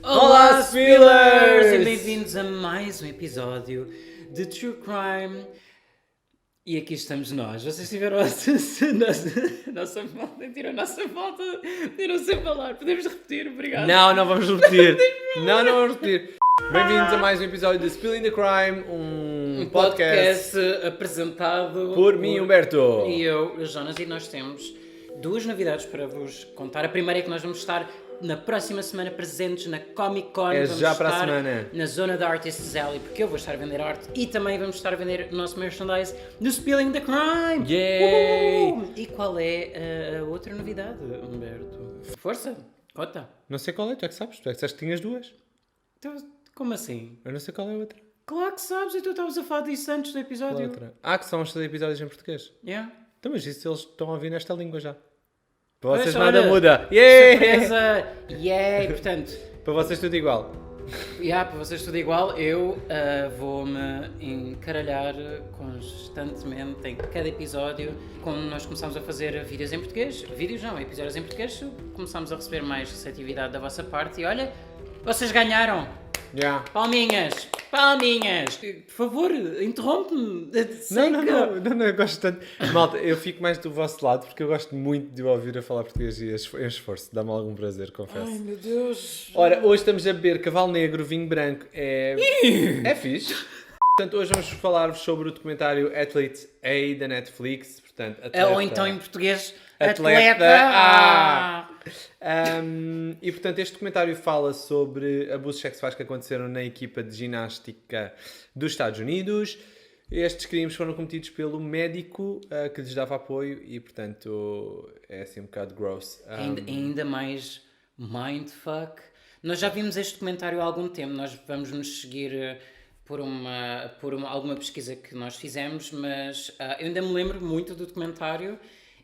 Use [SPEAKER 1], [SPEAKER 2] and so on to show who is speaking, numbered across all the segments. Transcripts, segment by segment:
[SPEAKER 1] Olá, Spillers!
[SPEAKER 2] E bem-vindos a mais um episódio de True Crime. E aqui estamos nós. Vocês tiveram a nossa falta, tiram a nossa falta de não sei falar. Podemos repetir, obrigado.
[SPEAKER 1] Não vamos repetir. Não vamos repetir. Bem-vindos a mais um episódio de Spilling the Crime, um podcast
[SPEAKER 2] apresentado
[SPEAKER 1] por mim, Humberto.
[SPEAKER 2] E eu, Jonas, e nós temos duas novidades para vos contar. A primeira é que nós vamos estar na próxima semana presentes na Comic Con.
[SPEAKER 1] É
[SPEAKER 2] vamos
[SPEAKER 1] já
[SPEAKER 2] estar
[SPEAKER 1] para a semana.
[SPEAKER 2] na zona da Artists Alley, porque eu vou estar a vender arte e também vamos estar a vender o nosso merchandise no Spilling the Crime.
[SPEAKER 1] Yay!
[SPEAKER 2] E qual é a outra novidade, Humberto? Força, conta.
[SPEAKER 1] Não sei qual é, tu é que sabes. Tu é que disseste que tinhas duas.
[SPEAKER 2] Então, como assim?
[SPEAKER 1] Eu não sei qual é a outra.
[SPEAKER 2] Claro que sabes, e tu estavas a falar disso antes do
[SPEAKER 1] Qual é a
[SPEAKER 2] episódio.
[SPEAKER 1] outra? Que são os episódios em português.
[SPEAKER 2] Yeah.
[SPEAKER 1] Então, mas isso eles estão a ouvir nesta língua já. Para vocês
[SPEAKER 2] Olha,
[SPEAKER 1] nada muda. Yay!
[SPEAKER 2] Surpresa! Yay! Portanto,
[SPEAKER 1] Para vocês tudo igual.
[SPEAKER 2] para vocês tudo igual, eu vou-me encaralhar constantemente em cada episódio. Quando nós começamos a fazer vídeos em português, episódios em português, começamos a receber mais receptividade da vossa parte e olha, vocês ganharam!
[SPEAKER 1] Já.
[SPEAKER 2] Palminhas! Palminhas! Por favor, interrompe-me!
[SPEAKER 1] Não, eu gosto tanto. Malta, eu fico mais do vosso lado porque eu gosto muito de o ouvir a falar português e eu esforço. Dá-me algum prazer, confesso.
[SPEAKER 2] Ai meu Deus!
[SPEAKER 1] Ora, hoje estamos a beber Cavalo Negro, vinho branco. É fixe. Portanto, hoje vamos falar-vos sobre o documentário Athlete A da Netflix. Portanto, atleta,
[SPEAKER 2] Ou então em português,
[SPEAKER 1] Atleta
[SPEAKER 2] atleta!
[SPEAKER 1] E portanto este documentário fala sobre abusos sexuais que aconteceram na equipa de ginástica dos Estados Unidos. Estes crimes foram cometidos pelo médico que lhes dava apoio e portanto é assim um bocado gross.
[SPEAKER 2] Ainda mais mindfuck. Nós já vimos este documentário há algum tempo, nós vamos nos seguir por alguma pesquisa que nós fizemos, mas eu ainda me lembro muito do documentário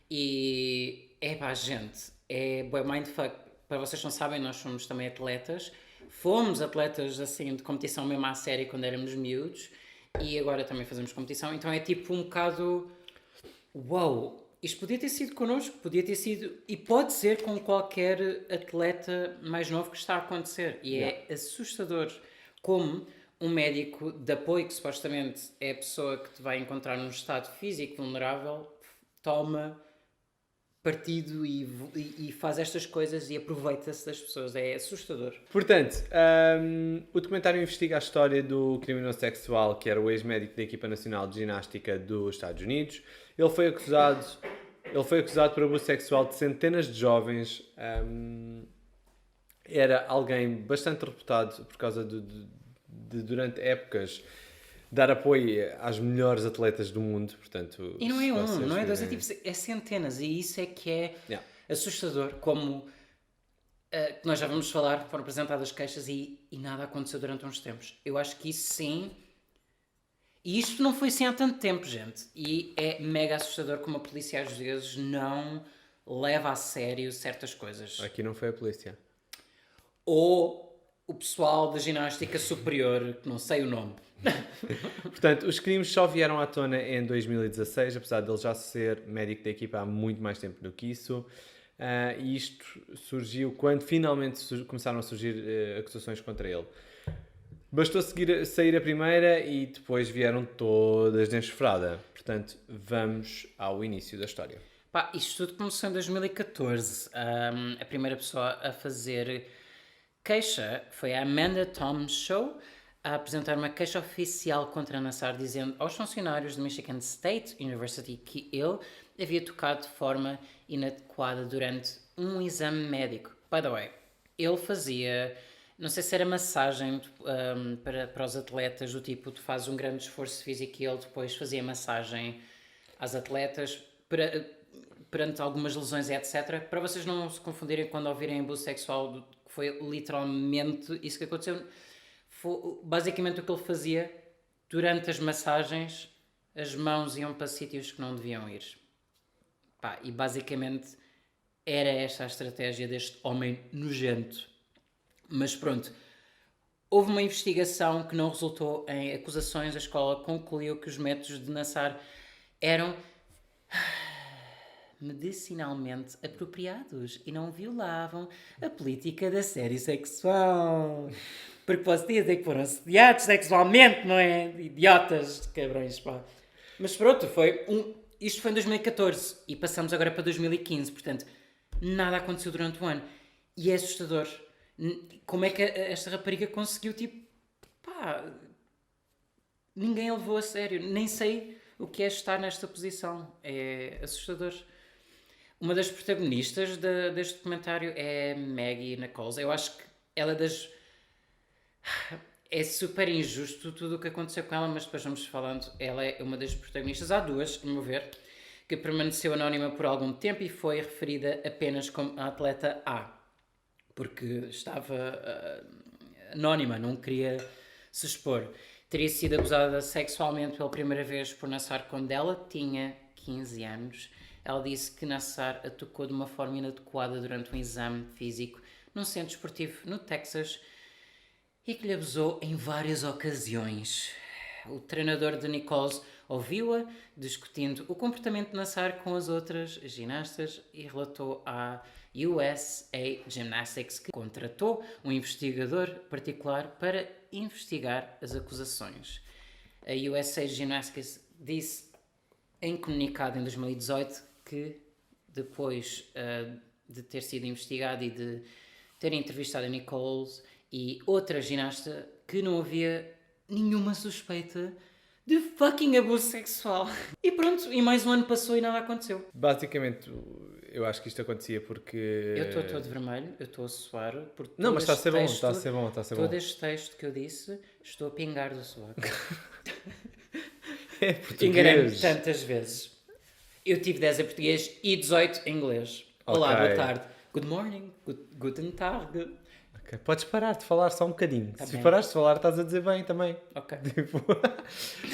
[SPEAKER 2] e gente, é bué mindfuck. Para vocês não sabem, nós somos também atletas, fomos atletas assim de competição mesmo à série quando éramos miúdos e agora também fazemos competição, então é tipo um bocado uau, isto podia ter sido connosco, podia ter sido e pode ser com qualquer atleta mais novo que está a acontecer e é assustador como um médico de apoio, que supostamente é a pessoa que te vai encontrar num estado físico vulnerável, toma partido e faz estas coisas e aproveita-se das pessoas. É assustador.
[SPEAKER 1] Portanto, o documentário investiga a história do criminoso sexual que era o ex-médico da equipa nacional de ginástica dos Estados Unidos. Ele foi acusado por abuso sexual de centenas de jovens. Era alguém bastante reputado por causa de durante épocas dar apoio às melhores atletas do mundo, portanto...
[SPEAKER 2] E não é não é dois, é centenas, e isso é que é assustador, como que nós já vamos falar, foram apresentadas queixas e nada aconteceu durante uns tempos. Eu acho que isso sim, e isto não foi assim há tanto tempo, gente, e é mega assustador como a polícia às vezes não leva a sério certas coisas.
[SPEAKER 1] Aqui não foi a polícia.
[SPEAKER 2] Ou o pessoal da ginástica superior, que não sei o nome.
[SPEAKER 1] Portanto, os crimes só vieram à tona em 2016, apesar de ele já ser médico da equipa há muito mais tempo do que isso. E isto surgiu quando finalmente começaram a surgir acusações contra ele. Bastou sair a primeira e depois vieram todas de enxofrada. Portanto, vamos ao início da história.
[SPEAKER 2] Isto tudo começou em 2014. A primeira pessoa a fazer queixa foi a Amanda Tom Show, a apresentar uma queixa oficial contra Nassar, dizendo aos funcionários do Michigan State University que ele havia tocado de forma inadequada durante um exame médico. By the way, ele fazia, não sei se era massagem para os atletas, do tipo, tu fazes um grande esforço físico e ele depois fazia massagem às atletas perante algumas lesões, etc. Para vocês não se confundirem quando ouvirem abuso sexual, foi literalmente isso que aconteceu. Basicamente o que ele fazia durante as massagens, as mãos iam para sítios que não deviam ir. E basicamente era esta a estratégia deste homem nojento. Mas pronto, houve uma investigação que não resultou em acusações. A escola concluiu que os métodos de Nassar eram medicinalmente apropriados e não violavam a política da série sexual. Porque posso dizer que foram assediados sexualmente, não é? Idiotas, cabrões, pá. Mas pronto, isto foi em 2014 e passamos agora para 2015, portanto, nada aconteceu durante o ano. E é assustador. Como é que esta rapariga conseguiu, tipo, pá, ninguém a levou a sério. Nem sei o que é estar nesta posição. É assustador. Uma das protagonistas deste documentário é Maggie Nichols. Eu acho que ela é das... É super injusto tudo o que aconteceu com ela, mas depois vamos falando. Ela é uma das protagonistas. Há duas, a meu ver, que permaneceu anónima por algum tempo e foi referida apenas como a atleta A. Porque estava anónima, não queria se expor. Teria sido abusada sexualmente pela primeira vez por Nassar quando ela tinha 15 anos. Ela disse que Nassar a tocou de uma forma inadequada durante um exame físico num centro esportivo no Texas e que lhe abusou em várias ocasiões. O treinador de Nichols ouviu-a discutindo o comportamento de Nassar com as outras ginastas e relatou à USA Gymnastics que contratou um investigador particular para investigar as acusações. A USA Gymnastics disse em comunicado em 2018 que depois de ter sido investigado e de ter entrevistado a Nichols e outra ginasta que não havia nenhuma suspeita de fucking abuso sexual. E pronto, e mais um ano passou e nada aconteceu.
[SPEAKER 1] Basicamente, eu acho que isto acontecia porque...
[SPEAKER 2] Eu estou todo vermelho, eu estou a suar. Por
[SPEAKER 1] Não, mas está a ser bom,
[SPEAKER 2] texto,
[SPEAKER 1] está a ser bom, está a ser bom.
[SPEAKER 2] Todo este texto que eu disse, estou a pingar do suor.
[SPEAKER 1] É
[SPEAKER 2] Enganei-me
[SPEAKER 1] português.
[SPEAKER 2] tantas vezes. Eu tive 10 em português e 18 em inglês. Olá,
[SPEAKER 1] Ok.
[SPEAKER 2] boa tarde. Good morning, guten Tag.
[SPEAKER 1] Ok, podes parar de falar só um bocadinho. Se
[SPEAKER 2] bem.
[SPEAKER 1] parares de falar, estás a dizer bem também.
[SPEAKER 2] Ok.
[SPEAKER 1] Tipo,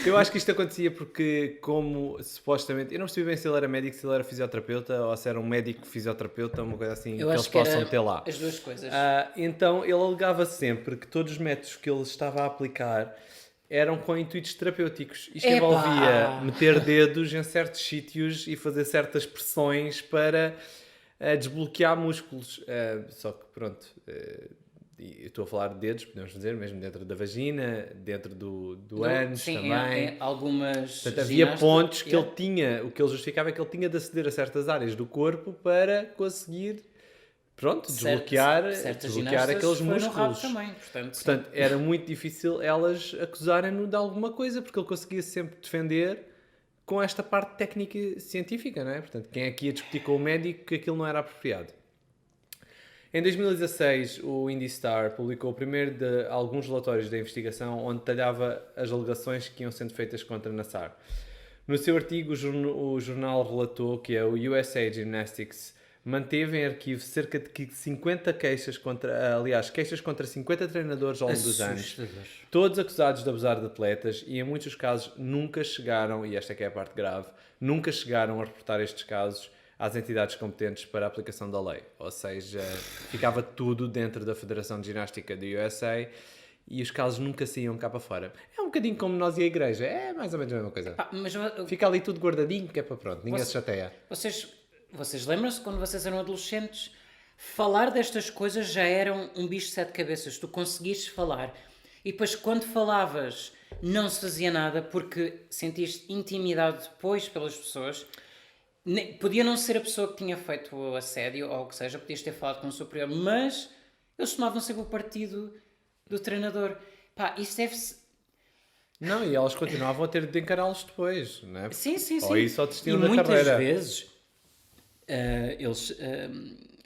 [SPEAKER 1] eu acho que isto acontecia porque, como supostamente, eu não percebi bem se ele era médico, se ele era fisioterapeuta ou se era um médico fisioterapeuta, uma coisa assim
[SPEAKER 2] Eu
[SPEAKER 1] que
[SPEAKER 2] acho
[SPEAKER 1] eles
[SPEAKER 2] que
[SPEAKER 1] possam
[SPEAKER 2] era
[SPEAKER 1] ter lá.
[SPEAKER 2] as duas coisas.
[SPEAKER 1] Então ele alegava sempre que todos os métodos que ele estava a aplicar eram com intuitos terapêuticos. Isto
[SPEAKER 2] Epá!
[SPEAKER 1] envolvia meter dedos em certos sítios e fazer certas pressões para desbloquear músculos. Só que pronto, eu estou a falar de dedos, podemos dizer, mesmo dentro da vagina, dentro do ânus
[SPEAKER 2] Sim,
[SPEAKER 1] também.
[SPEAKER 2] em algumas
[SPEAKER 1] Portanto, havia
[SPEAKER 2] ginastas,
[SPEAKER 1] pontos que
[SPEAKER 2] yeah.
[SPEAKER 1] ele tinha, o que ele justificava é que ele tinha de aceder a certas áreas do corpo para conseguir, pronto, desbloquear
[SPEAKER 2] certas
[SPEAKER 1] aqueles
[SPEAKER 2] ginastas foi no rabo
[SPEAKER 1] músculos.
[SPEAKER 2] também, portanto, sim.
[SPEAKER 1] Portanto, era muito difícil elas acusarem-no de alguma coisa, porque ele conseguia sempre defender com esta parte técnica e científica, não é? Portanto, quem é que ia discutir com o médico que aquilo não era apropriado? Em 2016, o IndyStar publicou o primeiro de alguns relatórios da investigação onde detalhava as alegações que iam sendo feitas contra Nassar. No seu artigo, o jornal relatou que a USA Gymnastics manteve em arquivo cerca de 50 queixas queixas contra 50 treinadores ao longo dos anos,
[SPEAKER 2] Assustador.
[SPEAKER 1] todos acusados de abusar de atletas e em muitos casos nunca chegaram, e esta é que é a parte grave, nunca chegaram a reportar estes casos às entidades competentes para a aplicação da lei. Ou seja, ficava tudo dentro da Federação de Ginástica do USA e os casos nunca saíam cá para fora. É um bocadinho como nós e a igreja, é mais ou menos a mesma coisa.
[SPEAKER 2] Mas
[SPEAKER 1] Fica ali tudo guardadinho, que é para pronto, ninguém se chateia.
[SPEAKER 2] vocês lembram-se quando vocês eram adolescentes? Falar destas coisas já era um bicho de 7 cabeças. Tu conseguiste falar. E depois, quando falavas, não se fazia nada porque sentiste intimidade depois pelas pessoas. Podia não ser a pessoa que tinha feito o assédio ou o que seja, podias ter falado com o superior, mas eles tomavam sempre o partido do treinador. Pá, isso deve-se...
[SPEAKER 1] Não, e elas continuavam a ter de encará-los depois, não é?
[SPEAKER 2] Sim, sim, sim.
[SPEAKER 1] Ou isso só
[SPEAKER 2] E
[SPEAKER 1] destino da
[SPEAKER 2] muitas
[SPEAKER 1] carreira.
[SPEAKER 2] vezes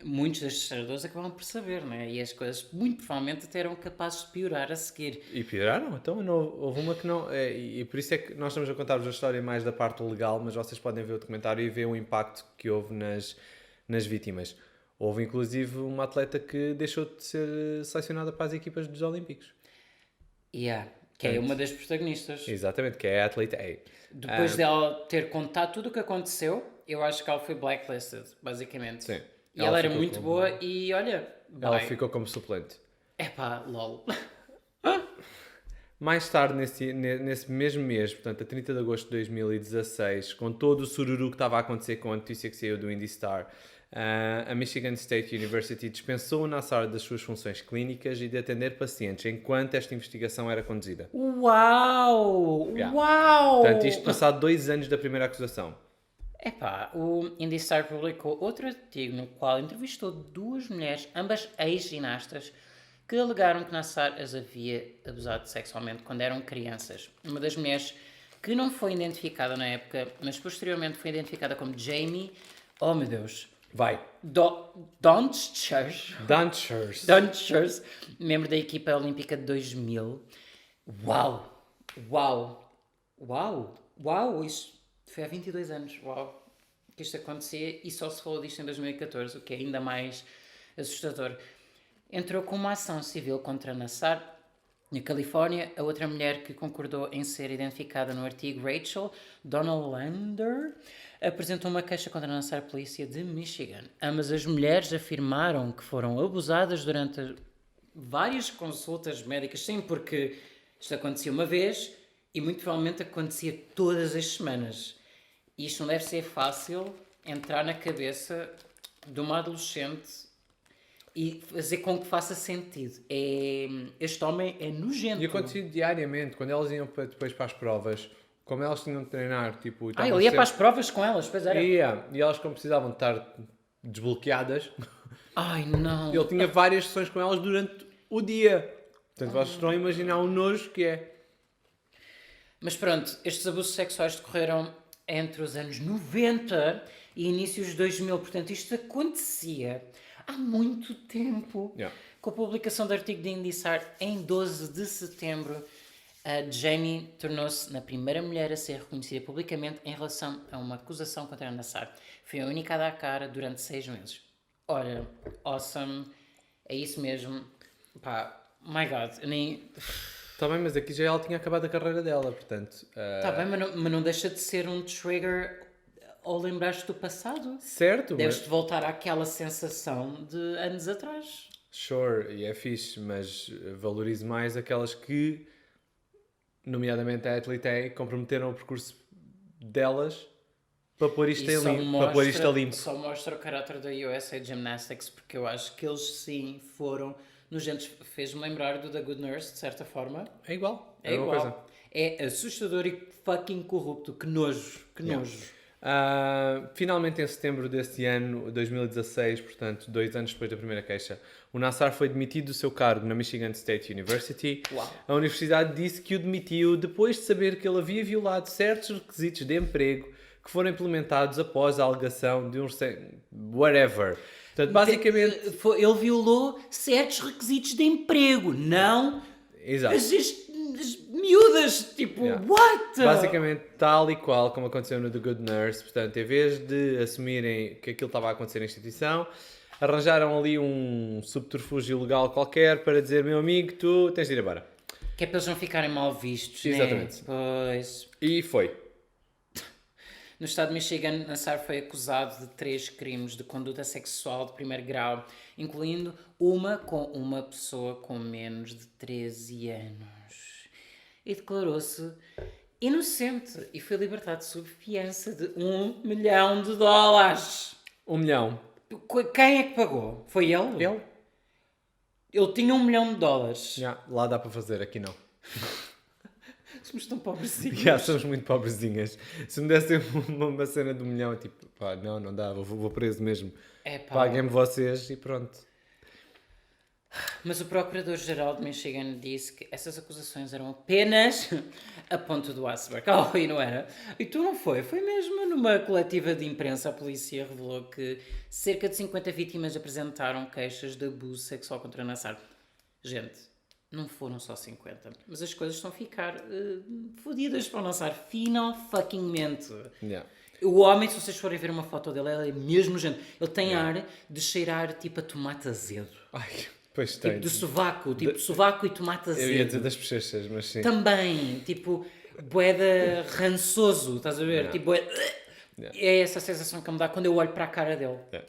[SPEAKER 2] muitos destes treinadores acabavam por saber, né? E as coisas muito provavelmente até eram capazes de piorar a seguir.
[SPEAKER 1] E pioraram, então não, houve uma que não. E por isso é que nós estamos a contar-vos a história mais da parte legal, mas vocês podem ver o documentário e ver o impacto que houve nas vítimas. Houve inclusive uma atleta que deixou de ser selecionada para as equipas dos Olímpicos.
[SPEAKER 2] Yeah, que é uma das protagonistas.
[SPEAKER 1] Exatamente, que é a atleta A.
[SPEAKER 2] Depois dela ter contado tudo o que aconteceu, eu acho que ela foi blacklisted, basicamente.
[SPEAKER 1] Sim.
[SPEAKER 2] E ela era
[SPEAKER 1] ficou
[SPEAKER 2] muito
[SPEAKER 1] como-
[SPEAKER 2] boa e olha,
[SPEAKER 1] Ela
[SPEAKER 2] bye.
[SPEAKER 1] ficou como suplente.
[SPEAKER 2] Epá, lol.
[SPEAKER 1] Mais tarde, nesse mesmo mês, portanto, a 30 de agosto de 2016, com todo o sururu que estava a acontecer com a notícia que saiu do Indy Star, a Michigan State University dispensou o Nassar das suas funções clínicas e de atender pacientes enquanto esta investigação era conduzida.
[SPEAKER 2] Uau!
[SPEAKER 1] Yeah.
[SPEAKER 2] Uau!
[SPEAKER 1] Portanto, isto passado 2 anos da primeira acusação.
[SPEAKER 2] Epá, o Indy Star publicou outro artigo no qual entrevistou 2 mulheres, ambas ex-ginastas, que alegaram que Nassar as havia abusado sexualmente quando eram crianças. Uma das mulheres, que não foi identificada na época, mas posteriormente foi identificada como Jamie, oh meu Deus,
[SPEAKER 1] Vai.
[SPEAKER 2] Doncic,
[SPEAKER 1] Dunchers.
[SPEAKER 2] membro da equipa olímpica de 2000. Uau! Uau! Uau! Uau! Isto foi há 22 anos. Uau! Que isto acontecia e só se falou disto em 2014, o que é ainda mais assustador. Entrou com uma ação civil contra Nassar, na Califórnia. A outra mulher que concordou em ser identificada no artigo, Rachel Donalander, apresentou uma queixa contra a Nassar Polícia de Michigan. Ambas as mulheres afirmaram que foram abusadas durante várias consultas médicas, sim, porque isto acontecia uma vez e muito provavelmente acontecia todas as semanas. E isto não deve ser fácil entrar na cabeça de uma adolescente e fazer com que faça sentido. Este homem é nojento.
[SPEAKER 1] E acontecia diariamente, quando elas iam depois para as provas, como elas tinham de treinar, tipo...
[SPEAKER 2] Ele ia para as provas com elas, pois era.
[SPEAKER 1] E elas, como precisavam de estar desbloqueadas,
[SPEAKER 2] Ai, não.
[SPEAKER 1] ele tinha várias sessões com elas durante o dia. Portanto, vocês estão a imaginar o nojo que é.
[SPEAKER 2] Mas pronto, estes abusos sexuais decorreram entre os anos 90 e inícios de 2000. Portanto, isto acontecia há muito tempo.
[SPEAKER 1] Yeah.
[SPEAKER 2] Com a publicação do artigo de Indy Star em 12 de setembro, a Jamie tornou-se na primeira mulher a ser reconhecida publicamente em relação a uma acusação contra a Nassar. Foi a única a dar a cara durante 6 meses. Olha, awesome, é isso mesmo. Pá, my God, eu nem...
[SPEAKER 1] Está bem, mas aqui já ela tinha acabado a carreira dela, portanto...
[SPEAKER 2] Tá bem, mas não deixa de ser um trigger ao lembrar-te do passado.
[SPEAKER 1] Certo,
[SPEAKER 2] Deves-te voltar àquela sensação de anos atrás.
[SPEAKER 1] Sure, e é fixe, mas valorizo mais aquelas que, nomeadamente a Athlete A, comprometeram o percurso delas para pôr isto, para pôr isto a limpo.
[SPEAKER 2] Só mostra o caráter da USA Gymnastics, porque eu acho que eles sim foram nojentos. Fez-me lembrar do The Good Nurse, de certa forma.
[SPEAKER 1] É igual.
[SPEAKER 2] É igual. Coisa. É assustador e fucking corrupto. Que nojo. Que nojo.
[SPEAKER 1] Finalmente, em setembro deste ano, 2016, portanto, 2 anos depois da primeira queixa, o Nassar foi demitido do seu cargo na Michigan State University.
[SPEAKER 2] Uau.
[SPEAKER 1] A universidade disse que o demitiu depois de saber que ele havia violado certos requisitos de emprego que foram implementados após a alegação de um... whatever. Portanto, basicamente...
[SPEAKER 2] Ele violou certos requisitos de emprego, não...
[SPEAKER 1] Exato.
[SPEAKER 2] As miúdas, tipo, what?
[SPEAKER 1] Basicamente, tal e qual como aconteceu no The Good Nurse. Portanto, em vez de assumirem que aquilo estava a acontecer na instituição, arranjaram ali um subterfúgio legal qualquer para dizer, meu amigo, tu tens de ir embora.
[SPEAKER 2] Que é para eles não ficarem mal vistos,
[SPEAKER 1] exatamente,
[SPEAKER 2] né? Pois.
[SPEAKER 1] E foi.
[SPEAKER 2] No estado de Michigan, Nassar foi acusado de 3 crimes de conduta sexual de primeiro grau, incluindo uma com uma pessoa com menos de 13 anos. E declarou-se inocente e foi libertado sob fiança de $1 milhão.
[SPEAKER 1] 1 milhão.
[SPEAKER 2] Quem é que pagou? Foi ele?
[SPEAKER 1] Ele?
[SPEAKER 2] Ele tinha $1 milhão.
[SPEAKER 1] Lá dá para fazer, aqui não.
[SPEAKER 2] Somos tão pobrezinhos.
[SPEAKER 1] Somos muito pobrezinhas. Se me dessem uma cena de $1 milhão, é tipo, pá, não dá, vou preso mesmo. Paguem-me vocês e pronto.
[SPEAKER 2] Mas o Procurador-Geral de Michigan disse que essas acusações eram apenas a ponta do iceberg. E não era. E tu não foi. Foi mesmo numa coletiva de imprensa. A polícia revelou que cerca de 50 vítimas apresentaram queixas de abuso sexual contra Nassar. Gente, não foram só 50. Mas as coisas estão a ficar fodidas para o Nassar. Finalmente.
[SPEAKER 1] Yeah.
[SPEAKER 2] O homem, se vocês forem ver uma foto dele, ele é mesmo gente. Ele tem ar de cheirar tipo a tomate azedo.
[SPEAKER 1] Ai, pois tem.
[SPEAKER 2] Tipo de sovaco, sovaco e tomate azedo.
[SPEAKER 1] Eu ia dizer das bochechas, mas sim.
[SPEAKER 2] Também, tipo, boeda rançoso, estás a ver?
[SPEAKER 1] Yeah.
[SPEAKER 2] Tipo, é essa sensação que me dá quando eu olho para a cara dele.
[SPEAKER 1] Yeah.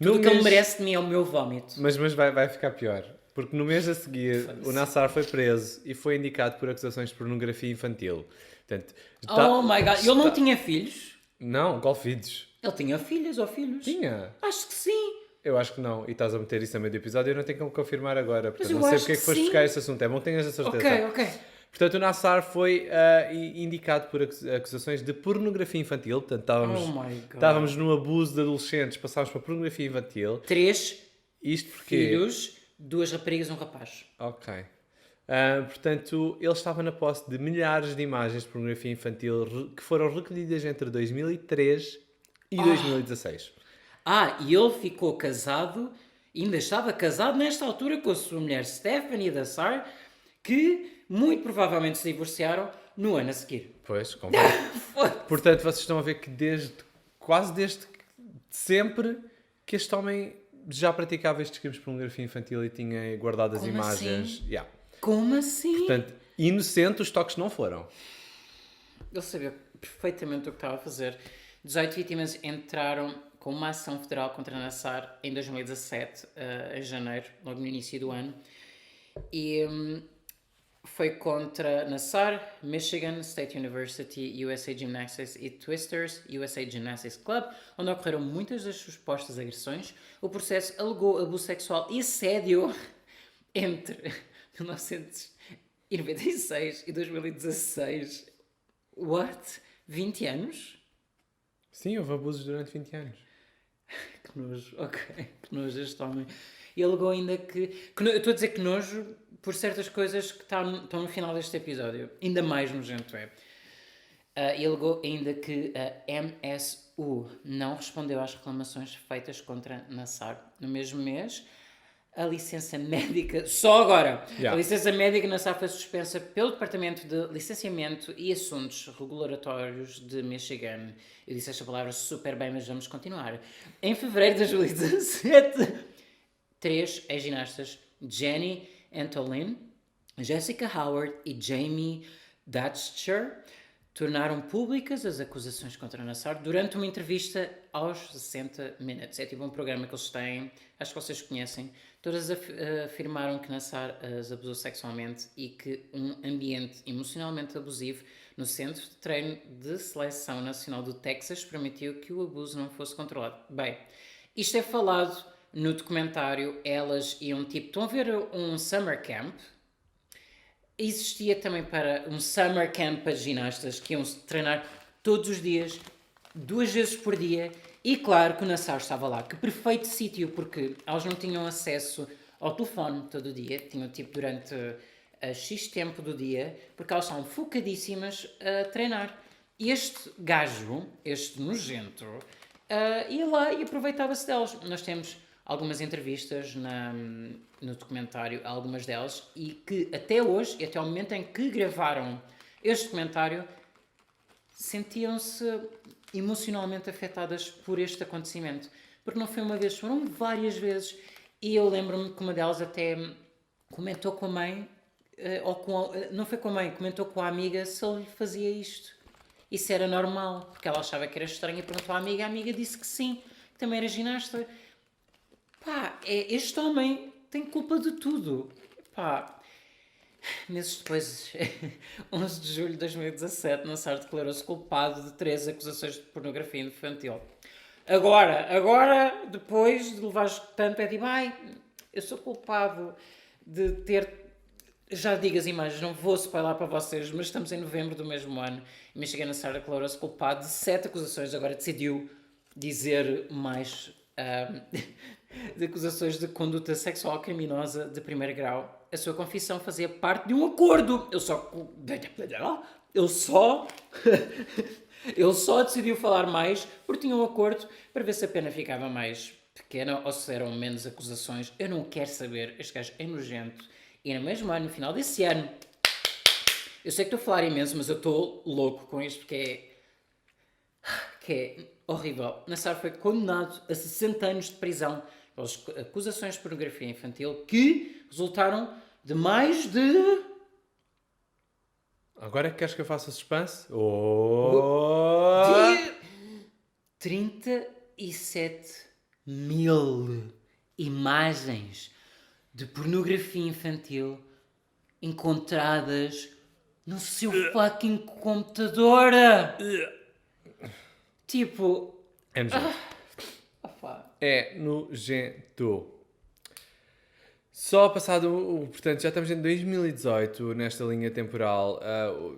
[SPEAKER 2] Tudo o que ele merece de mim é o meu vómito.
[SPEAKER 1] Mas vai ficar pior. Porque no mês a seguir, o Nassar foi preso e foi indicado por acusações de pornografia infantil. Portanto,
[SPEAKER 2] Oh my god, ele não tinha filhos?
[SPEAKER 1] Não, qual filhos?
[SPEAKER 2] Ele tinha filhas ou filhos?
[SPEAKER 1] Tinha.
[SPEAKER 2] Acho que sim.
[SPEAKER 1] Eu acho que não. E estás a meter isso a meio do episódio e eu não tenho como confirmar agora. Portanto,
[SPEAKER 2] eu
[SPEAKER 1] não sei
[SPEAKER 2] acho
[SPEAKER 1] porque é
[SPEAKER 2] que
[SPEAKER 1] que foste
[SPEAKER 2] sim.
[SPEAKER 1] buscar esse assunto. É bom que tenhas a certeza.
[SPEAKER 2] Ok.
[SPEAKER 1] Portanto, o Nassar foi indicado por acusações de pornografia infantil. Portanto,
[SPEAKER 2] Oh my God.
[SPEAKER 1] estávamos no abuso de adolescentes, passámos para pornografia infantil.
[SPEAKER 2] 3
[SPEAKER 1] Isto porque...
[SPEAKER 2] filhos, 2 raparigas e 1 rapaz.
[SPEAKER 1] Ok. Portanto, ele estava na posse de milhares de imagens de pornografia infantil que foram recolhidas entre 2003 e 2016.
[SPEAKER 2] E ele ficou casado, ainda estava casado nesta altura com a sua mulher Stephanie Dassar, que muito provavelmente se divorciaram no ano a seguir.
[SPEAKER 1] Pois, concordo. Portanto, vocês estão a ver que quase desde sempre que este homem já praticava estes crimes de pornografia infantil e tinha guardado as
[SPEAKER 2] Como
[SPEAKER 1] imagens.
[SPEAKER 2] assim?
[SPEAKER 1] Yeah.
[SPEAKER 2] Como assim?
[SPEAKER 1] Portanto, inocente os toques não foram.
[SPEAKER 2] Ele sabia perfeitamente o que estava a fazer. 18 vítimas entraram com uma ação federal contra Nassar em 2017, em janeiro, logo no início do ano. E foi contra Nassar, Michigan State University, USA Gymnastics e Twisters, USA Gymnastics Club, onde ocorreram muitas das supostas agressões. O processo alegou abuso sexual e assédio entre 1996 e 2016. What? 20 anos?
[SPEAKER 1] Sim, houve abusos durante 20 anos.
[SPEAKER 2] Que nojo, ok. Que nojo este homem. E alegou ainda que eu estou a dizer que nojo por certas coisas que estão no final deste episódio. Ainda mais nojento é. E alegou ainda que a MSU não respondeu às reclamações feitas contra Nassar. No mesmo mês, a licença médica... Só agora!
[SPEAKER 1] Yeah.
[SPEAKER 2] A licença médica Nassar foi suspensa pelo Departamento de Licenciamento e Assuntos Regulatórios de Michigan. Eu disse esta palavra super bem, mas vamos continuar. Em fevereiro de 2017, 3 ex-ginastas, Jenny Antolin, Jessica Howard e Jamie Datcher, tornaram públicas as acusações contra Nassar durante uma entrevista aos 60 Minutes. É tipo um programa que eles têm, acho que vocês conhecem. Todas afirmaram que Nassar as abusou sexualmente e que um ambiente emocionalmente abusivo no Centro de Treino de Seleção Nacional do Texas permitiu que o abuso não fosse controlado. Bem, isto é falado no documentário. Elas iam tipo... Estão a ver um summer camp? Existia também para um summer camp para ginastas que iam treinar todos os dias, 2 vezes por dia, e claro que o Nassar estava lá. Que perfeito sítio, porque elas não tinham acesso ao telefone todo o dia, tinham tipo durante X tempo do dia, porque elas estavam focadíssimas a treinar. E este gajo, este nojento, ia lá e aproveitava-se delas. Nós temos algumas entrevistas no documentário, algumas delas, e que até hoje, e até o momento em que gravaram este documentário, sentiam-se emocionalmente afetadas por este acontecimento. Porque não foi uma vez, foram várias vezes. E eu lembro-me que uma delas até comentou com a mãe, não foi com a mãe, comentou com a amiga se ele fazia isto. Isso era normal, porque ela achava que era estranho e perguntou à amiga, a amiga disse que sim, que também era ginasta. Pá, este homem tem culpa de tudo. Pá, meses depois, 11 de julho de 2017, Nassar declarou-se culpado de 3 acusações de pornografia infantil. Agora, depois de levar tanto, é tipo, eu sou culpado de ter... Já digo as imagens, não vou spoiler para vocês, mas estamos em novembro do mesmo ano. E Michigan Nassar declarou-se culpado de 7 acusações, agora decidiu dizer mais... de acusações de conduta sexual criminosa de primeiro grau. A sua confissão fazia parte de um acordo. Ele só decidiu falar mais porque tinha um acordo para ver se a pena ficava mais pequena ou se eram menos acusações. Eu não quero saber. Este gajo é nojento. E no mesmo ano, no final desse ano, eu sei que estou a falar imenso, mas eu estou louco com isto porque é horrível. Nassar foi condenado a 60 anos de prisão pelas acusações de pornografia infantil que resultaram de mais de...
[SPEAKER 1] Agora é que queres que eu faça suspense?
[SPEAKER 2] 37 mil imagens de pornografia infantil encontradas no seu fucking computador. Tipo,
[SPEAKER 1] É nojento.
[SPEAKER 2] opá.
[SPEAKER 1] É nojento. Só passado, portanto, já estamos em 2018, nesta linha temporal,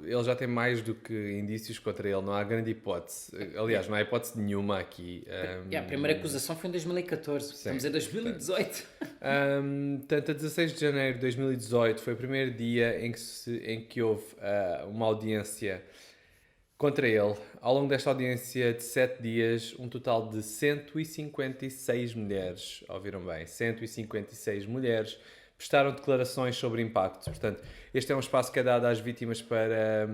[SPEAKER 1] ele já tem mais do que indícios contra ele, não há grande hipótese. Aliás, não há hipótese nenhuma aqui.
[SPEAKER 2] A primeira acusação foi em 2014, estamos em 2018.
[SPEAKER 1] Portanto, a 16 de janeiro de 2018 foi o primeiro dia em que houve uma audiência contra ele. Ao longo desta audiência de 7 dias, um total de 156 mulheres, ouviram bem, 156 mulheres prestaram declarações sobre impacto. Portanto, este é um espaço que é dado às vítimas para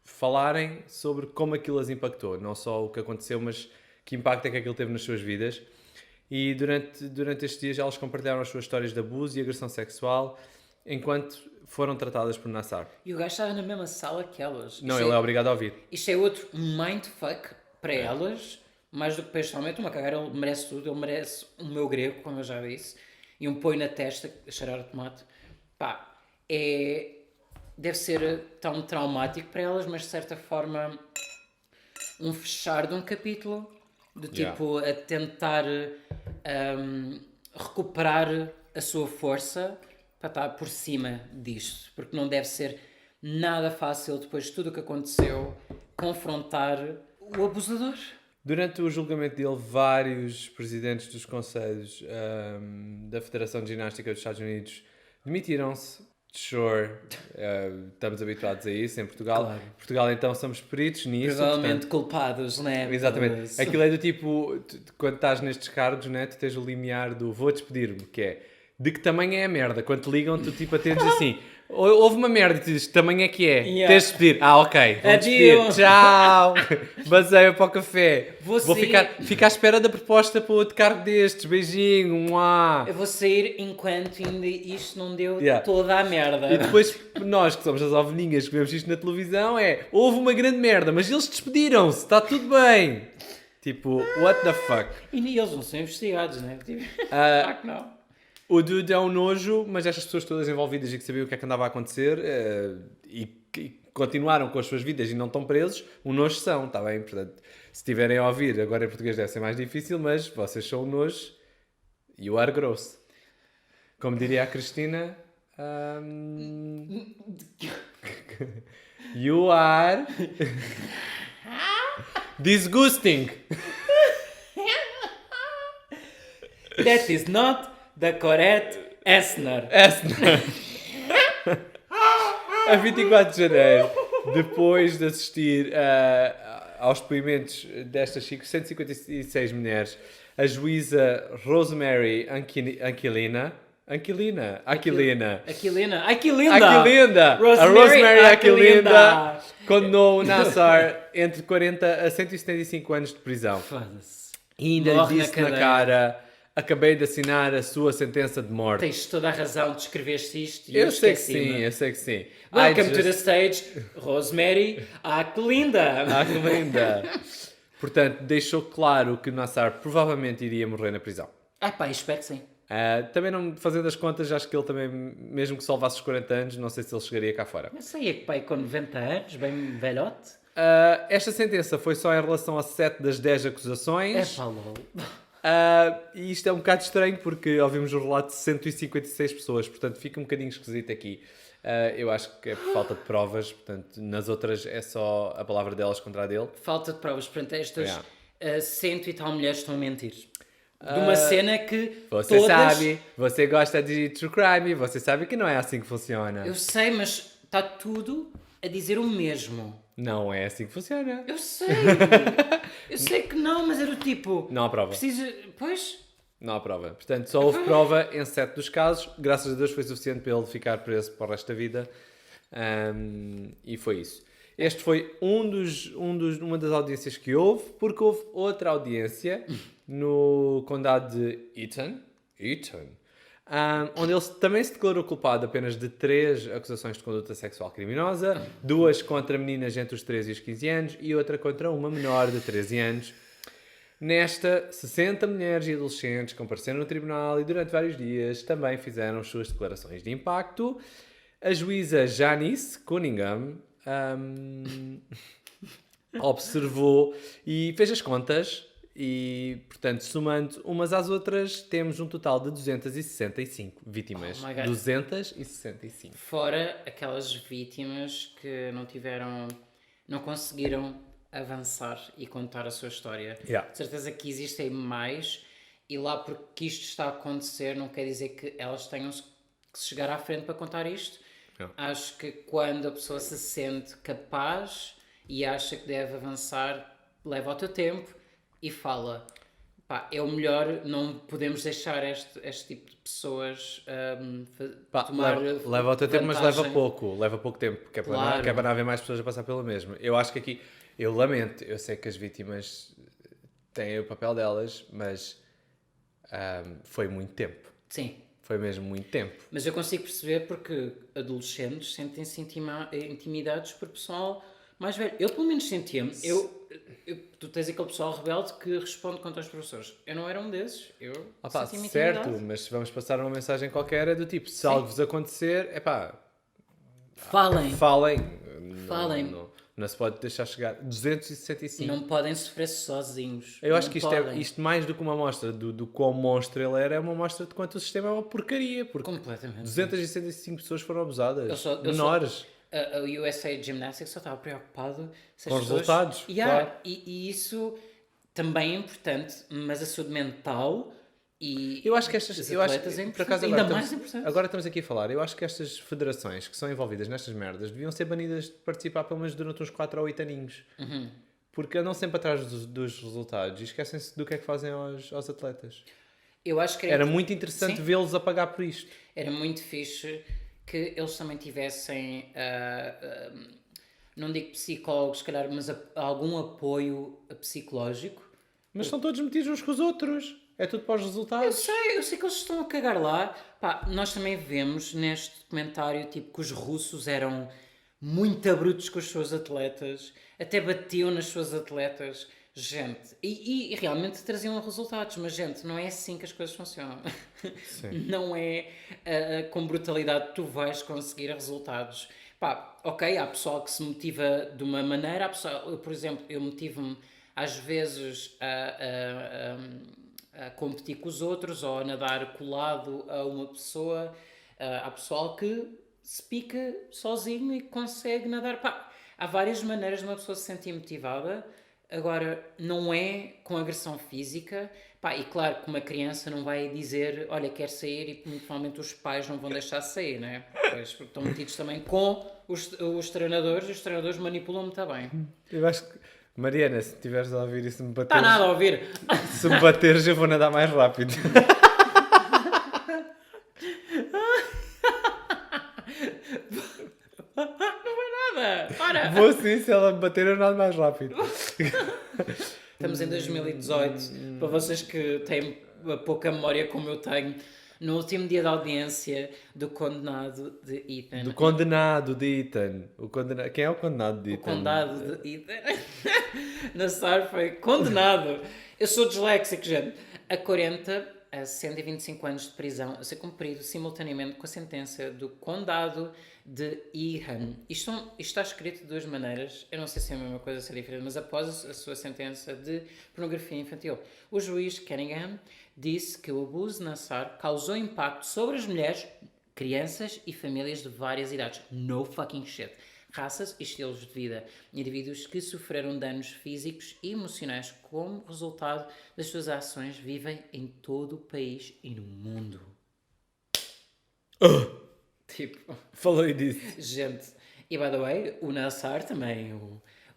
[SPEAKER 1] falarem sobre como aquilo as impactou. Não só o que aconteceu, mas que impacto é que aquilo teve nas suas vidas. E durante estes dias elas compartilharam as suas histórias de abuso e agressão sexual enquanto foram tratadas por Nassar.
[SPEAKER 2] E o gajo estava na mesma sala que elas.
[SPEAKER 1] Não, ele é obrigado a ouvir.
[SPEAKER 2] Isto é outro mindfuck para elas, mais do que pessoalmente. Uma cagada, ele merece tudo, ele merece o meu grego, como eu já disse, e um põe na testa a cheirar a tomate. Pá, deve ser tão traumático para elas, mas de certa forma um fechar de um capítulo, do tipo a tentar recuperar a sua força para estar por cima disto, porque não deve ser nada fácil, depois de tudo o que aconteceu, confrontar o abusador.
[SPEAKER 1] Durante o julgamento dele, vários presidentes dos conselhos da Federação de Ginástica dos Estados Unidos demitiram-se. Sure, estamos habituados a isso em Portugal.
[SPEAKER 2] Claro.
[SPEAKER 1] Portugal, então, somos peritos nisso.
[SPEAKER 2] Provavelmente culpados, né?
[SPEAKER 1] Exatamente. Aquilo é do tipo, quando estás nestes cargos, né, tu tens o limiar do vou despedir-me, que é de que tamanho é a merda. Quando te ligam, tu tipo atendes assim, houve uma merda e tu dizes que tamanho é que é.
[SPEAKER 2] Yeah.
[SPEAKER 1] Tens de despedir. Ok, vou despedir. Tchau. Baseia para o café.
[SPEAKER 2] Vou
[SPEAKER 1] ficar à espera da proposta para outro cargo destes. Beijinho. Mua.
[SPEAKER 2] Eu vou sair enquanto ainda isto não deu
[SPEAKER 1] Yeah.
[SPEAKER 2] toda a merda.
[SPEAKER 1] E depois, nós que somos as ovelhinhas que vemos isto na televisão, houve uma grande merda, mas eles despediram-se, está tudo bem. Tipo, what the fuck?
[SPEAKER 2] E eles não são investigados, né? Tipo, claro que não.
[SPEAKER 1] O dude é um nojo, mas estas pessoas todas envolvidas e que sabiam o que é que andava a acontecer e continuaram com as suas vidas e não estão presos, um nojo são, está bem? Portanto, se estiverem a ouvir, agora em português deve ser mais difícil, mas vocês são um nojo, you are gross. Como diria a Cristina, you are disgusting.
[SPEAKER 2] That is not the correct answer.
[SPEAKER 1] A 24 de janeiro, depois de assistir aos depoimentos destas 156 mulheres, a juíza Rosemary Aquilina, a Rosemary Aquilina condenou o Nassar entre 40 a 175 anos de prisão.
[SPEAKER 2] Foda-se.
[SPEAKER 1] E ainda lhe
[SPEAKER 2] Morre na
[SPEAKER 1] disse na
[SPEAKER 2] cadeia.
[SPEAKER 1] cara: acabei de assinar a sua sentença de morte.
[SPEAKER 2] Tens toda a razão de escrever-se isto e
[SPEAKER 1] Eu sei que
[SPEAKER 2] esqueci-me.
[SPEAKER 1] sim, eu sei que sim.
[SPEAKER 2] Welcome to the stage, Rosemary Aquilina.
[SPEAKER 1] Aquilina. Portanto, deixou claro que Nassar provavelmente iria morrer na prisão.
[SPEAKER 2] Ah pá, espero que sim.
[SPEAKER 1] Também não fazendo as contas, acho que ele também, mesmo que só levasse os 40 anos, não sei se ele chegaria cá fora.
[SPEAKER 2] Eu sei, é que pai com 90 anos, bem velhote.
[SPEAKER 1] Esta sentença foi só em relação a 7 das 10 acusações.
[SPEAKER 2] É pá, lol.
[SPEAKER 1] E isto é um bocado estranho porque ouvimos o relato de 156 pessoas, portanto fica um bocadinho esquisito aqui. Eu acho que é por falta de provas, portanto nas outras é só a palavra delas contra a dele.
[SPEAKER 2] Falta de provas. Portanto, estas
[SPEAKER 1] Yeah.
[SPEAKER 2] 100 e tal mulheres estão a mentir. De uma cena que
[SPEAKER 1] Você
[SPEAKER 2] todas...
[SPEAKER 1] sabe, você gosta de true crime, você sabe que não é assim que funciona.
[SPEAKER 2] Eu sei, mas está tudo a dizer o mesmo.
[SPEAKER 1] Não é assim que funciona.
[SPEAKER 2] Eu sei. Eu sei que não, mas era o tipo...
[SPEAKER 1] Não há prova.
[SPEAKER 2] Precisa... Pois...
[SPEAKER 1] Não há prova. Portanto, só houve prova em 7 dos casos. Graças a Deus foi suficiente para ele ficar preso para o resto da vida. E foi isso. Este foi uma das audiências que houve, porque houve outra audiência no condado de Eaton, onde ele também se declarou culpado apenas de 3 acusações de conduta sexual criminosa, 2 contra meninas entre os 13 e os 15 anos e outra contra uma menor de 13 anos. Nesta, 60 mulheres e adolescentes compareceram no tribunal e durante vários dias também fizeram as suas declarações de impacto. A juíza Janice Cunningham observou e fez as contas e, portanto, somando umas às outras, temos um total de 265 vítimas.
[SPEAKER 2] Oh my God.
[SPEAKER 1] 265.
[SPEAKER 2] Fora aquelas vítimas que não conseguiram avançar e contar a sua história.
[SPEAKER 1] Yeah.
[SPEAKER 2] De certeza que existem mais, e lá porque isto está a acontecer não quer dizer que elas tenham que chegar à frente para contar isto.
[SPEAKER 1] Yeah.
[SPEAKER 2] Acho que quando a pessoa se sente capaz e acha que deve avançar, leva o teu tempo e fala. Pá, é o melhor, não podemos deixar este tipo de pessoas
[SPEAKER 1] Pá,
[SPEAKER 2] tomar
[SPEAKER 1] leva o teu tempo, mas
[SPEAKER 2] vantagem.
[SPEAKER 1] leva pouco tempo, que é,
[SPEAKER 2] Claro.
[SPEAKER 1] para não haver mais pessoas a passar pelo mesmo. Eu acho que aqui, eu lamento, eu sei que as vítimas têm o papel delas, mas foi muito tempo.
[SPEAKER 2] Sim.
[SPEAKER 1] Foi mesmo muito tempo.
[SPEAKER 2] Mas eu consigo perceber porque adolescentes sentem-se intimidados por pessoal mais velho. Eu pelo menos sentia-me. Tu tens aquele pessoal rebelde que responde contra os professores. Eu não era um desses. Eu sentia-me
[SPEAKER 1] Certo,
[SPEAKER 2] intimidado.
[SPEAKER 1] mas se vamos passar uma mensagem qualquer é do tipo, se algo vos acontecer,
[SPEAKER 2] Falem.
[SPEAKER 1] falem.
[SPEAKER 2] Falem.
[SPEAKER 1] Não se pode deixar chegar. 265.
[SPEAKER 2] Não podem sofrer sozinhos.
[SPEAKER 1] Eu acho
[SPEAKER 2] Não
[SPEAKER 1] que
[SPEAKER 2] podem.
[SPEAKER 1] isto mais do que uma amostra do quão monstro ele era, é uma amostra de quanto o sistema é uma porcaria. Porque
[SPEAKER 2] Completamente.
[SPEAKER 1] 265 pessoas foram abusadas.
[SPEAKER 2] Eu só-
[SPEAKER 1] Menores.
[SPEAKER 2] A USA Gymnastics só estava preocupado se as
[SPEAKER 1] Com os
[SPEAKER 2] pessoas-
[SPEAKER 1] resultados, claro.
[SPEAKER 2] E isso também é importante, mas a saúde mental e
[SPEAKER 1] Eu acho que estas.
[SPEAKER 2] os
[SPEAKER 1] Eu acho,
[SPEAKER 2] atletas é
[SPEAKER 1] por
[SPEAKER 2] importante.
[SPEAKER 1] acaso,
[SPEAKER 2] Ainda
[SPEAKER 1] agora,
[SPEAKER 2] mais
[SPEAKER 1] estamos,
[SPEAKER 2] importante.
[SPEAKER 1] agora estamos aqui a falar. Eu acho que estas federações que são envolvidas nestas merdas deviam ser banidas de participar pelo menos durante uns 4 ou 8 aninhos.
[SPEAKER 2] Uhum.
[SPEAKER 1] Porque andam sempre atrás dos resultados e esquecem-se do que é que fazem aos atletas.
[SPEAKER 2] Eu acho que
[SPEAKER 1] Era muito interessante
[SPEAKER 2] Sim.
[SPEAKER 1] vê-los a pagar por isto.
[SPEAKER 2] era muito fixe que eles também tivessem, não digo psicólogos, se calhar, mas algum apoio psicológico.
[SPEAKER 1] Mas estão todos metidos uns com os outros. É tudo para os resultados.
[SPEAKER 2] Eu sei que eles estão a cagar lá. Pá, nós também vemos neste documentário tipo, que os russos eram muito brutos com os seus atletas, até batiam nas suas atletas. Gente, e realmente traziam resultados, mas gente, não é assim que as coisas funcionam.
[SPEAKER 1] Sim.
[SPEAKER 2] Não é com brutalidade que tu vais conseguir resultados. Pá, ok, há pessoal que se motiva de uma maneira, há pessoal, eu, por exemplo, eu motivo-me às vezes a competir com os outros ou a nadar colado a uma pessoa. Há pessoal que se pica sozinho e consegue nadar. Pá, há várias maneiras de uma pessoa se sentir motivada. Agora, não é com agressão física. Pá, e claro que uma criança não vai dizer, olha, quer sair, e muito provavelmente os pais não vão deixar sair, né? Pois, porque estão metidos também com os treinadores, e os treinadores manipulam muito bem.
[SPEAKER 1] Eu acho que. Mariana, se estiveres a ouvir e se me
[SPEAKER 2] Está
[SPEAKER 1] bateres,
[SPEAKER 2] nada a ouvir.
[SPEAKER 1] se me bateres eu vou nadar mais rápido.
[SPEAKER 2] Nada. Para.
[SPEAKER 1] Vou sim, se ela me bater eu nado mais rápido.
[SPEAKER 2] Estamos em 2018. Para vocês que têm pouca memória como eu tenho, no último dia da audiência do condenado de Ethan.
[SPEAKER 1] Do condenado de Ethan. Quem é o condenado de
[SPEAKER 2] O
[SPEAKER 1] Ethan?
[SPEAKER 2] condado de Ethan. Nassar foi condenado. Eu sou disléxico, gente. A 40 a 125 anos de prisão a ser cumprido simultaneamente com a sentença do condado de Ethan. Isto está escrito de duas maneiras. Eu não sei se é a mesma coisa, se é diferente, mas após a sua sentença de pornografia infantil, o juiz Cunningham disse que o abuso de Nassar causou impacto sobre as mulheres, crianças e famílias de várias idades. No fucking shit. Raças e estilos de vida. Indivíduos que sofreram danos físicos e emocionais como resultado das suas ações vivem em todo o país e no mundo. Tipo,
[SPEAKER 1] Falei disso.
[SPEAKER 2] gente. E by the way, o Nassar também,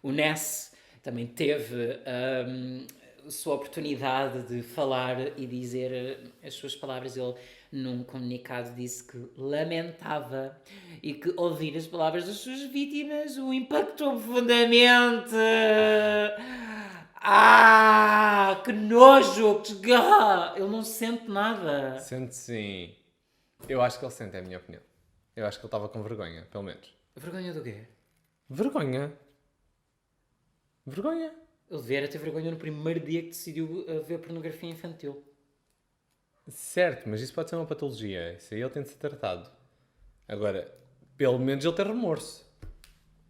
[SPEAKER 2] o Ness, também teve a sua oportunidade de falar e dizer as suas palavras. Ele, num comunicado, disse que lamentava e que ouvir as palavras das suas vítimas o impactou profundamente. Que nojo, que desgarra. Ele não sente nada.
[SPEAKER 1] Sente sim. Eu acho que ele sente, é a minha opinião. Eu acho que ele estava com vergonha, pelo menos.
[SPEAKER 2] Vergonha do quê?
[SPEAKER 1] Vergonha. Vergonha.
[SPEAKER 2] Ele devia ter vergonha no primeiro dia que decidiu ver pornografia infantil.
[SPEAKER 1] Certo, mas isso pode ser uma patologia. Isso aí ele tem de ser tratado. Agora, pelo menos ele tem remorso.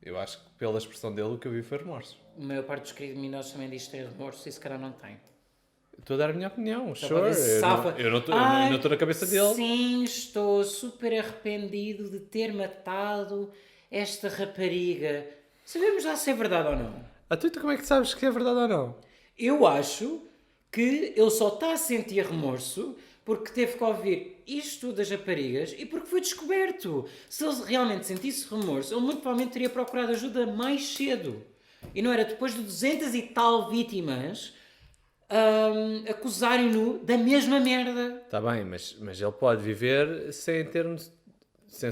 [SPEAKER 1] Eu acho que pela expressão dele o que eu vi foi remorso.
[SPEAKER 2] A maior parte dos criminosos também diz ter remorso e se calhar não tem.
[SPEAKER 1] Estou a dar a minha opinião,
[SPEAKER 2] Só
[SPEAKER 1] sure.
[SPEAKER 2] para ver se safa.
[SPEAKER 1] Eu não
[SPEAKER 2] Ai,
[SPEAKER 1] estou na cabeça dele.
[SPEAKER 2] Sim, estou super arrependido de ter matado esta rapariga. Sabemos lá se é verdade ou não.
[SPEAKER 1] A tu como é que sabes que é verdade ou não?
[SPEAKER 2] Eu acho que ele só está a sentir remorso porque teve que ouvir isto das raparigas e porque foi descoberto. Se ele realmente sentisse remorso, ele muito provavelmente teria procurado ajuda mais cedo. E não era depois de 200 e tal vítimas acusarem-no da mesma merda.
[SPEAKER 1] Está bem, mas ele pode viver sem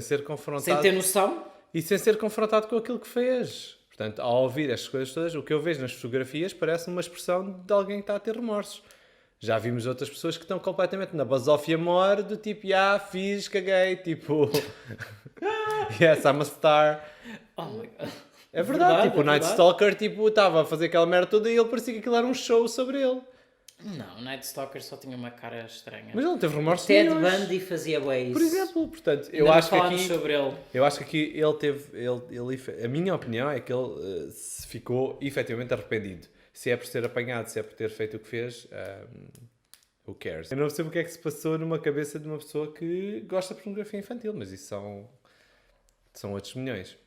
[SPEAKER 1] ser confrontado.
[SPEAKER 2] Sem ter noção.
[SPEAKER 1] E sem ser confrontado com aquilo que fez. Portanto, ao ouvir estas coisas todas, o que eu vejo nas fotografias parece uma expressão de alguém que está a ter remorsos. Já vimos outras pessoas que estão completamente na basófia mor, do tipo, fiz, caguei, tipo... yes, I'm a star.
[SPEAKER 2] Oh my God.
[SPEAKER 1] É verdade, tipo, o Night Stalker, tipo, estava a fazer aquela merda toda e ele parecia que aquilo era um show sobre ele.
[SPEAKER 2] Não, o Night Stalker só tinha uma cara estranha.
[SPEAKER 1] Mas ele não teve remorsos
[SPEAKER 2] Ted
[SPEAKER 1] nenhuns.
[SPEAKER 2] Bundy fazia bem isso.
[SPEAKER 1] Por exemplo, portanto,
[SPEAKER 2] Ainda não falámos sobre ele.
[SPEAKER 1] eu acho que aqui ele teve, a minha opinião é que ele se ficou efetivamente arrependido. Se é por ser apanhado, se é por ter feito o que fez, who cares? Eu não percebo o que é que se passou numa cabeça de uma pessoa que gosta de pornografia infantil, mas isso são outros milhões.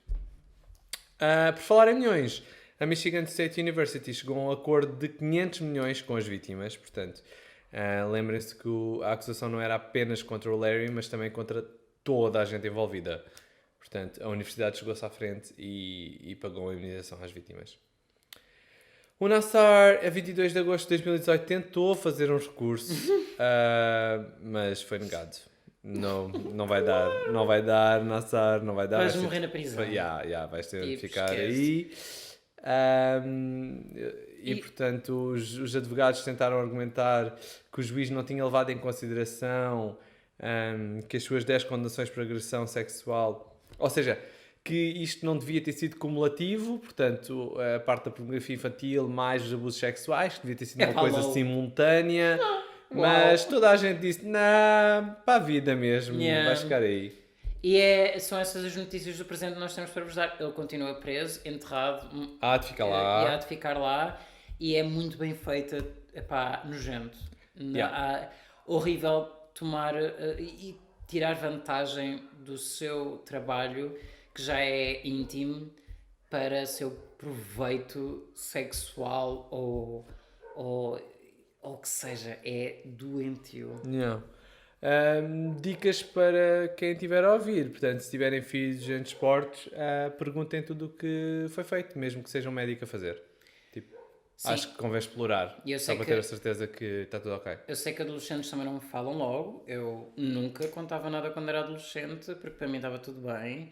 [SPEAKER 1] Por falar em milhões, a Michigan State University chegou a um acordo de 500 milhões com as vítimas, portanto, lembrem-se que a acusação não era apenas contra o Larry, mas também contra toda a gente envolvida. Portanto, a universidade chegou-se à frente e pagou a indenização às vítimas. O Nassar, a 22 de agosto de 2018, tentou fazer um recurso, mas foi negado. Não vai dar, Nassar, não vai dar.
[SPEAKER 2] Vais morrer na prisão.
[SPEAKER 1] Vais ter de
[SPEAKER 2] Tipo,
[SPEAKER 1] ficar
[SPEAKER 2] esquece.
[SPEAKER 1] aí. Portanto, os advogados tentaram argumentar que o juiz não tinha levado em consideração que as suas 10 condenações por agressão sexual, ou seja, que isto não devia ter sido cumulativo, portanto, a parte da pornografia infantil mais os abusos sexuais, que devia ter sido uma coisa simultânea. Mas toda a gente disse, não, para a vida mesmo, vai ficar aí.
[SPEAKER 2] E são essas as notícias do presente que nós temos para vos dar. Ele continua preso, enterrado.
[SPEAKER 1] Há de ficar lá.
[SPEAKER 2] E há de ficar lá. E é muito bem feita, nojento. Horrível tomar e tirar vantagem do seu trabalho, que já é íntimo, para seu proveito sexual ou o que seja, é doentio.
[SPEAKER 1] Dicas para quem estiver a ouvir. Portanto, se tiverem filhos em desportos, perguntem tudo o que foi feito, mesmo que seja um médico a fazer. Tipo, acho que convém explorar, só para ter a certeza que está tudo ok.
[SPEAKER 2] Eu sei que adolescentes também não me falam logo. Eu nunca contava nada quando era adolescente, porque para mim estava tudo bem.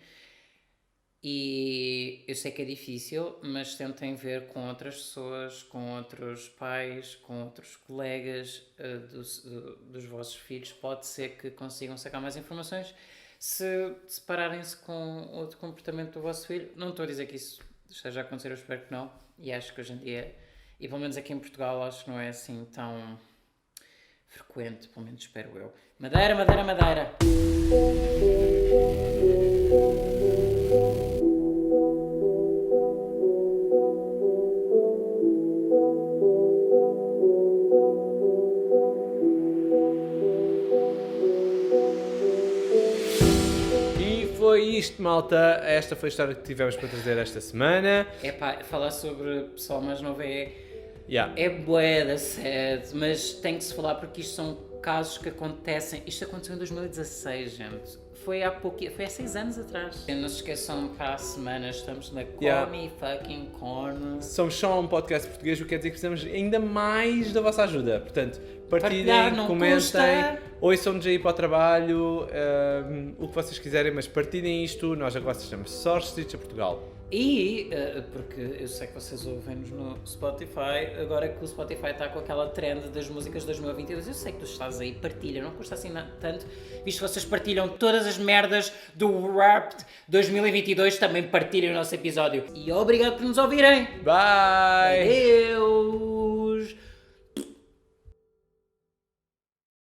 [SPEAKER 2] E eu sei que é difícil, mas tentem ver com outras pessoas, com outros pais, com outros colegas dos vossos filhos. Pode ser que consigam sacar mais informações. Se separarem-se com outro comportamento do vosso filho, não estou a dizer que isso esteja a acontecer, eu espero que não. E acho que hoje em dia, e pelo menos aqui em Portugal, acho que não é assim tão frequente, pelo menos espero eu. Madeira, Madeira, Madeira!
[SPEAKER 1] Foi isto, malta. Esta foi a história que tivemos para trazer esta semana.
[SPEAKER 2] Falar sobre pessoal mais novo é
[SPEAKER 1] Yeah.
[SPEAKER 2] É bué da sad, mas tem que se falar porque isto são casos que acontecem. Isto aconteceu em 2016, gente. Foi há 6 anos atrás. Não se esqueçam, para a semana estamos na Come Fucking Corner.
[SPEAKER 1] Somos só um podcast português, o que quer dizer que precisamos ainda mais da vossa ajuda. Portanto, partilhem, comentem, ouçam-nos aí para o trabalho, o que vocês quiserem, mas partilhem isto. Nós agora estamos só restritos a Portugal.
[SPEAKER 2] E, porque eu sei que vocês ouvem-nos no Spotify, agora que o Spotify está com aquela trend das músicas de 2022, eu sei que tu estás aí, partilha, não custa assim tanto, visto que vocês partilham todas as merdas do Wrapped, 2022 também partilhem o nosso episódio. E obrigado por nos ouvirem.
[SPEAKER 1] Bye!
[SPEAKER 2] Adeus!